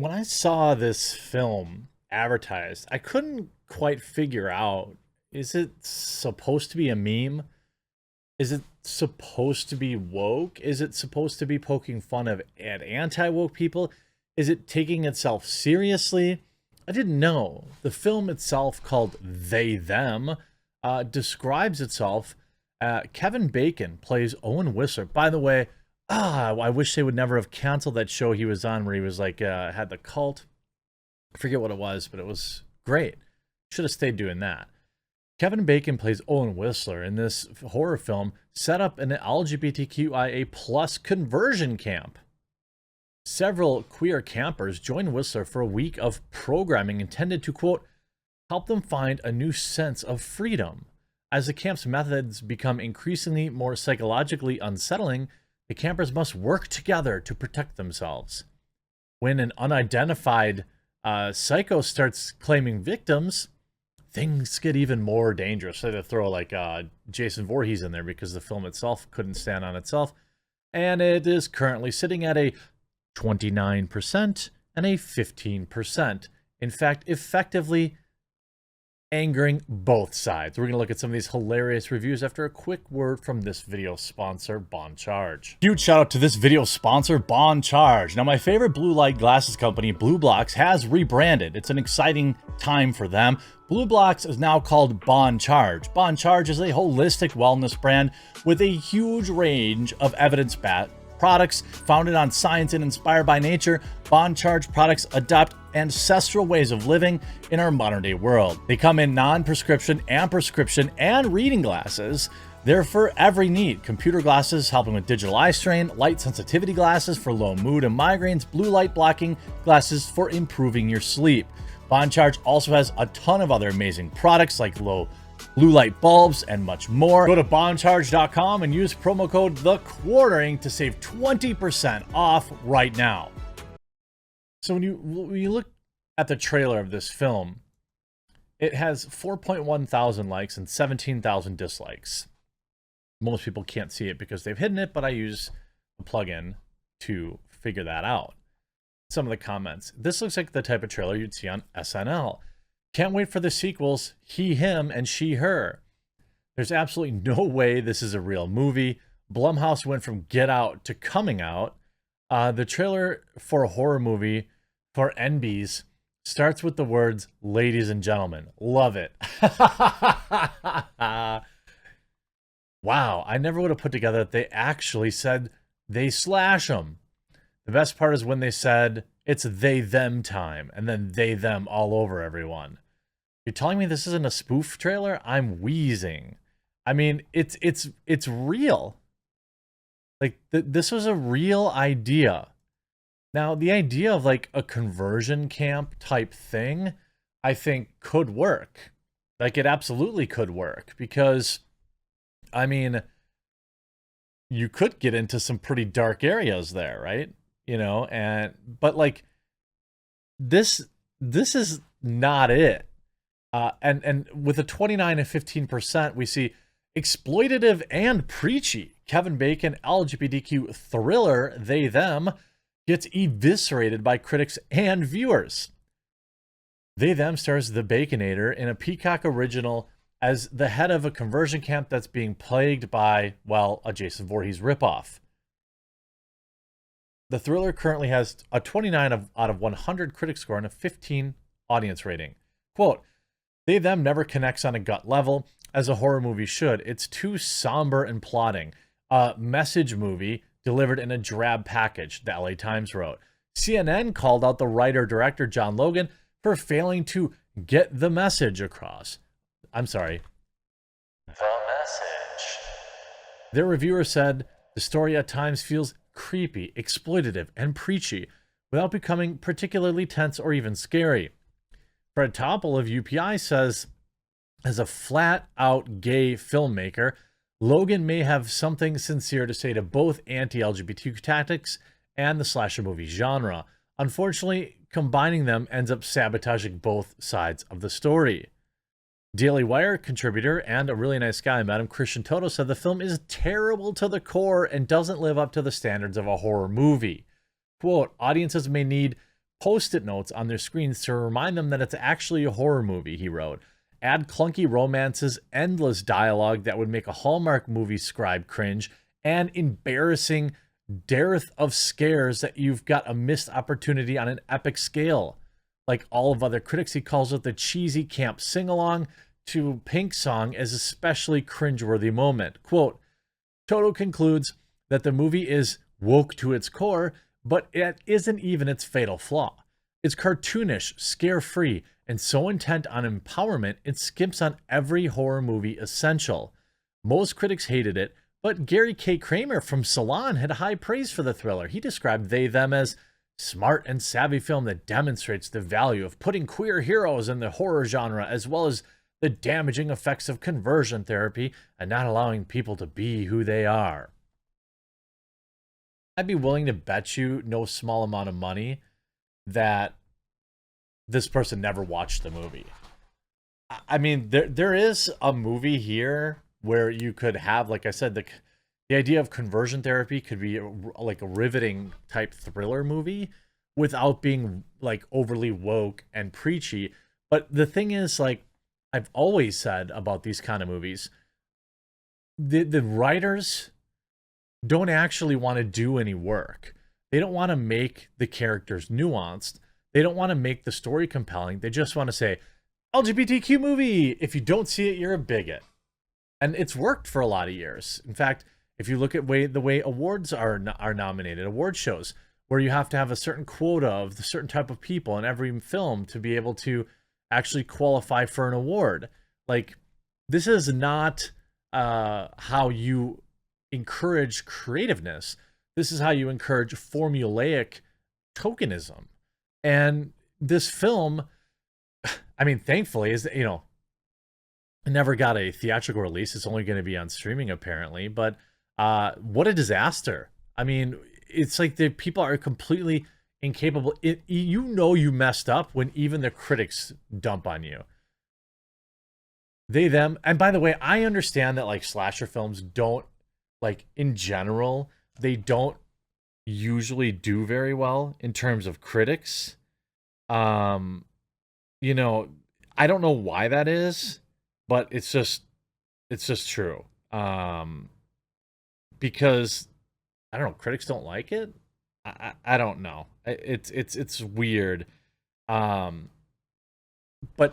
When I saw this film advertised, I couldn't quite figure out, is it supposed to be a meme? Is it supposed to be woke? Is it supposed to be poking fun of at anti-woke people? Is it taking itself seriously? I didn't know. The film itself, called They Them, describes itself. Kevin Bacon plays Owen Whistler. By the way, I wish they would never have canceled that show he was on where he was like, had the cult. I forget what it was, but it was great. Should have stayed doing that. Kevin Bacon plays Owen Whistler in this horror film set up in an LGBTQIA plus conversion camp. Several queer campers join Whistler for a week of programming intended to, quote, help them find a new sense of freedom. As the camp's methods become increasingly more psychologically unsettling, the campers must work together to protect themselves. When an unidentified psycho starts claiming victims, things get even more dangerous. So they throw like Jason Voorhees in there because the film itself couldn't stand on itself. And it is currently sitting at a 29% and a 15%. In fact, effectively angering both sides. We're going to look at some of these hilarious reviews after a quick word from this video sponsor, Bon Charge. Huge shout out to this video sponsor, Bon Charge. Now, my favorite blue light glasses company, Blue Blocks, has rebranded. It's an exciting time for them. Blue Blocks is now called Bon Charge. Bon Charge is a holistic wellness brand with a huge range of evidence-backed products founded on science and inspired by nature. Bon Charge products adopt ancestral ways of living in our modern day world. They come in non-prescription and prescription and reading glasses. They're for every need. Computer glasses helping with digital eye strain, light sensitivity glasses for low mood and migraines, blue light blocking glasses for improving your sleep. Bon Charge also has a ton of other amazing products like low blue light bulbs and much more. Go to boncharge.com and use promo code THEQUARTERING to save 20% off right now. So when you look at the trailer of this film, it has 4.1 thousand likes and 17,000 dislikes. Most people can't see it because they've hidden it, but I use a plugin to figure that out. Some of the comments. This looks like the type of trailer you'd see on SNL. Can't wait for the sequels, He, Him, and She, Her. There's absolutely no way this is a real movie. Blumhouse went from Get Out to Coming Out. The trailer for a horror movie for NBs starts with the words, ladies and gentlemen. Love it. Wow, I never would have put together that they actually said they slash them. The best part is when they said, it's they, them time, and then they, them all over everyone. You're telling me this isn't a spoof trailer? I'm wheezing. I mean, it's real. Like, this was a real idea. Now, the idea of like a conversion camp type thing, I think could work. Like, it absolutely could work because, I mean, you could get into some pretty dark areas there, right? You know, but like this is not it. And with a 29 and 15%, we see exploitative and preachy Kevin Bacon LGBTQ thriller They Them gets eviscerated by critics and viewers. They Them stars the Baconator in a Peacock original as the head of a conversion camp that's being plagued by, well, a Jason Voorhees ripoff. The thriller currently has a 29 out of 100 critic score and a 15 audience rating. Quote, They Them never connects on a gut level, as a horror movie should. It's too somber and plotting. A message movie delivered in a drab package, the LA Times wrote. CNN called out the writer-director John Logan for failing to get the message across. I'm sorry. The message. Their reviewer said, the story at times feels creepy, exploitative, and preachy without becoming particularly tense or even scary. Fred Topple of UPI says, as a flat-out gay filmmaker, Logan may have something sincere to say to both anti-LGBTQ tactics and the slasher movie genre. Unfortunately, combining them ends up sabotaging both sides of the story. Daily Wire contributor and a really nice guy, Madam Christian Toto, said the film is terrible to the core and doesn't live up to the standards of a horror movie. Quote, audiences may need post-it notes on their screens to remind them that it's actually a horror movie, he wrote. Add clunky romances, endless dialogue that would make a Hallmark movie scribe cringe, and embarrassing dearth of scares that you've got a missed opportunity on an epic scale. Like all of other critics, he calls it the cheesy camp sing-along to Pink song as especially cringeworthy moment. Quote, Toto concludes that the movie is woke to its core, but it isn't even its fatal flaw. It's cartoonish, scare-free, and so intent on empowerment, it skips on every horror movie essential. Most critics hated it, but Gary K. Kramer from Salon had high praise for the thriller. He described They Them as smart and savvy film that demonstrates the value of putting queer heroes in the horror genre, as well as the damaging effects of conversion therapy and not allowing people to be who they are. I'd be willing to bet you no small amount of money that this person never watched the movie. I mean, there is a movie here where you could have, like I said, the idea of conversion therapy could be like a riveting type thriller movie without being like overly woke and preachy. But the thing is, like I've always said about these kind of movies, the writers don't actually want to do any work. They don't want to make the characters nuanced. They don't want to make the story compelling. They just want to say, LGBTQ movie. If you don't see it, you're a bigot. And it's worked for a lot of years. In fact, if you look at the way awards are nominated, award shows, where you have to have a certain quota of the certain type of people in every film to be able to actually qualify for an award. Like, this is not how you encourage creativeness. This is how you encourage formulaic tokenism. And this film, I mean, thankfully, is, you know, it never got a theatrical release. It's only going to be on streaming, apparently. But what a disaster. I mean, it's like the people are completely incapable. You know you messed up when even the critics dump on you. They, them. And by the way, I understand that like slasher films don't, like in general, they don't usually do very well in terms of critics. You know, I don't know why that is, but it's just true. Because I don't know, critics don't like it. I don't know. It's weird. But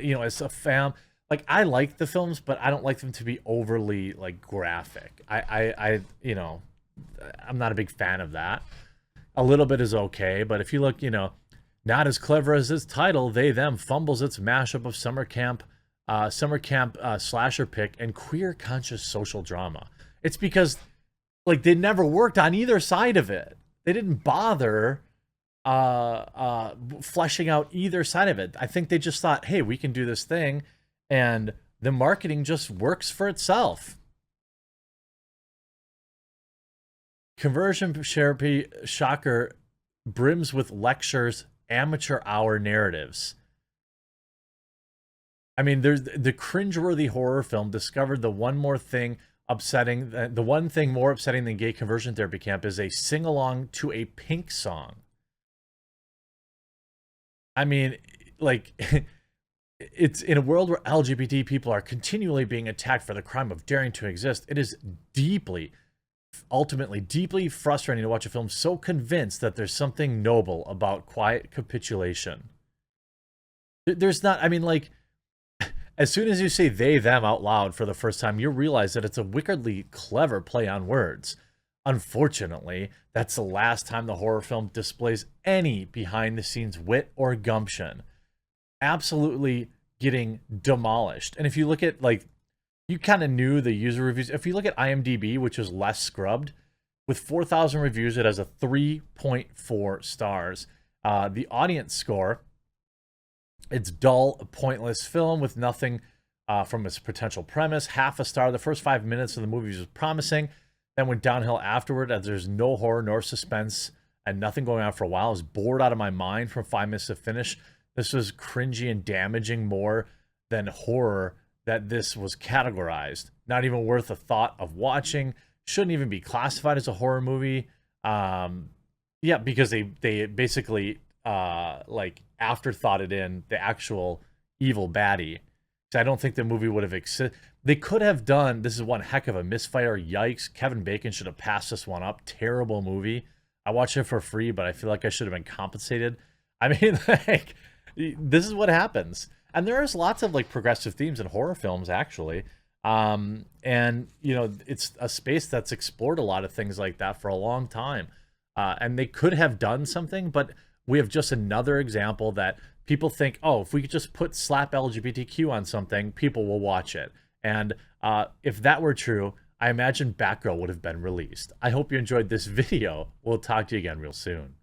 you know, as a fan, like I like the films, but I don't like them to be overly like graphic. I you know, I'm not a big fan of that. A little bit is okay, but if you look, you know, not as clever as its title, They Them fumbles its mashup of summer camp slasher pick and queer conscious social drama. It's because like they never worked on either side of it. They didn't bother fleshing out either side of it. I think they just thought, hey, we can do this thing, and the marketing just works for itself. Conversion therapy shocker brims with lectures, amateur hour narratives. I mean, there's the cringeworthy horror film discovered the one more thing upsetting. The one thing more upsetting than gay conversion therapy camp is a sing-along to a Pink song. I mean, like, it's in a world where LGBT people are continually being attacked for the crime of daring to exist. It is ultimately deeply frustrating to watch a film so convinced that there's something noble about quiet capitulation. There's not, I mean, like, as soon as you say they, them out loud for the first time, you realize that it's a wickedly clever play on words. Unfortunately, that's the last time the horror film displays any behind-the-scenes wit or gumption. Absolutely getting demolished. And if you look at, like, you kind of knew the user reviews. If you look at IMDb, which is less scrubbed, with 4,000 reviews, it has a 3.4 stars. The audience score, it's dull, pointless film with nothing from its potential premise. Half a star. The first 5 minutes of the movie was promising, then went downhill afterward as there's no horror nor suspense and nothing going on for a while. I was bored out of my mind from 5 minutes to finish. This was cringy and damaging more than horror that this was categorized. Not even worth a thought of watching. Shouldn't even be classified as a horror movie. Yeah, because they basically like afterthoughted in the actual evil baddie. So I don't think the movie would have existed. They could have done, this is one heck of a misfire. Yikes. Kevin Bacon should have passed this one up. Terrible movie. I watched it for free, but I feel like I should have been compensated. I mean, like, this is what happens. And there's lots of like progressive themes in horror films, actually. And you know, it's a space that's explored a lot of things like that for a long time. And they could have done something, but we have just another example that people think, oh, if we could just put slap LGBTQ on something, people will watch it. And if that were true, I imagine Batgirl would have been released. I hope you enjoyed this video. We'll talk to you again real soon.